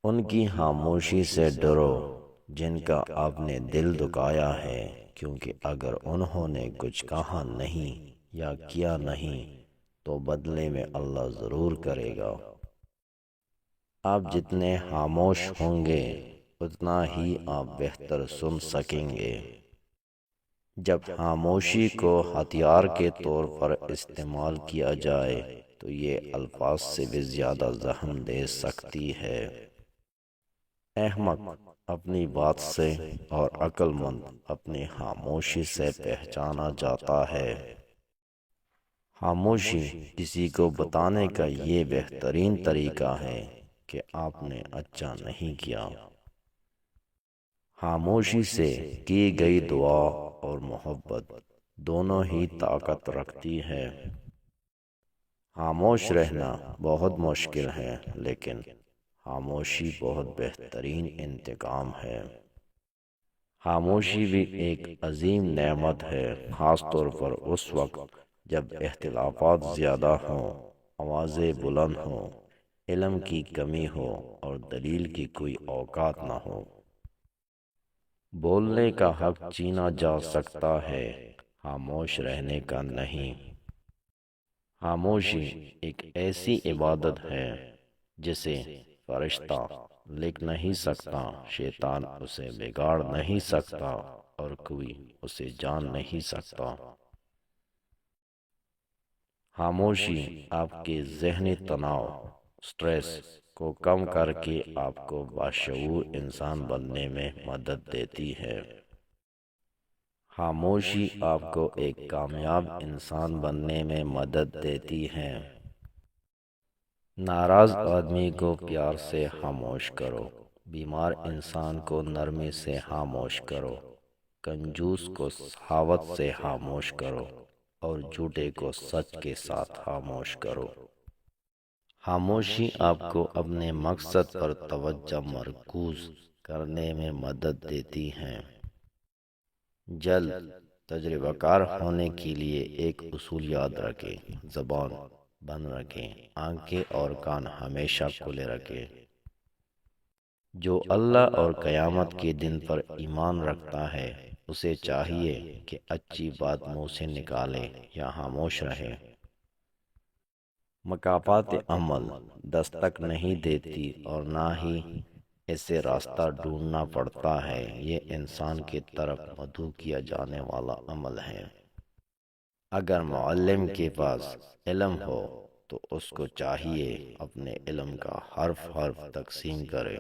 ان کی خاموشی سے ڈرو جن کا آپ نے دل دکایا ہے، کیونکہ اگر انہوں نے کچھ کہا نہیں یا کیا نہیں تو بدلے میں اللہ ضرور کرے گا۔ آپ جتنے خاموش ہوں گے اتنا ہی آپ بہتر سن سکیں گے۔ جب خاموشی کو ہتھیار کے طور پر استعمال کیا جائے تو یہ الفاظ سے بھی زیادہ زخم دے سکتی ہے۔ احمق اپنی بات سے اور عقل مند اپنی خاموشی سے پہچانا جاتا ہے۔ خاموشی کسی کو بتانے کا یہ بہترین طریقہ ہے کہ آپ نے اچھا نہیں کیا۔ خاموشی سے کی گئی دعا اور محبت دونوں ہی طاقت رکھتی ہے۔ خاموش رہنا بہت مشکل ہے، لیکن خاموشی بہت بہترین انتقام ہے۔ خاموشی بھی ایک عظیم نعمت ہے، خاص طور پر اس وقت جب اختلافات زیادہ ہوں، آوازیں بلند ہوں، علم کی کمی ہو اور دلیل کی کوئی اوقات نہ ہو۔ بولنے کا حق چھینا جا سکتا ہے، خاموش رہنے کا نہیں۔ خاموشی ایک ایسی عبادت ہے جسے فرشتہ لکھ نہیں سکتا، شیطان اسے بگاڑ نہیں سکتا اور کوئی اسے جان نہیں سکتا۔ خاموشی آپ کے ذہنی تناؤ، سٹریس کو کم کر کے آپ کو باشعور انسان بننے میں مدد دیتی ہے۔ خاموشی آپ کو ایک کامیاب انسان بننے میں مدد دیتی ہے۔ ناراض آدمی کو پیار سے خاموش کرو، بیمار انسان کو نرمی سے خاموش کرو، کنجوس کو سخاوت سے خاموش کرو اور جھوٹے کو سچ کے ساتھ خاموش کرو۔ خاموشی آپ کو اپنے مقصد پر توجہ مرکوز کرنے میں مدد دیتی ہے۔ جلد تجربہ کار ہونے کے لیے ایک اصول یاد رکھیں: زبان بند رکھیں، آنکھیں اور کان ہمیشہ کھلے رکھیں۔ جو اللہ اور قیامت کے دن پر ایمان رکھتا ہے اسے چاہیے کہ اچھی بات منہ سے نکالے یا خاموش رہے۔ مکافات عمل دستک نہیں دیتی اور نہ ہی اسے راستہ ڈھونڈنا پڑتا ہے، یہ انسان کی طرف مدعو کیا جانے والا عمل ہے۔ اگر معلم کے پاس علم ہو تو اس کو چاہیے اپنے علم کا حرف حرف تقسیم کرے۔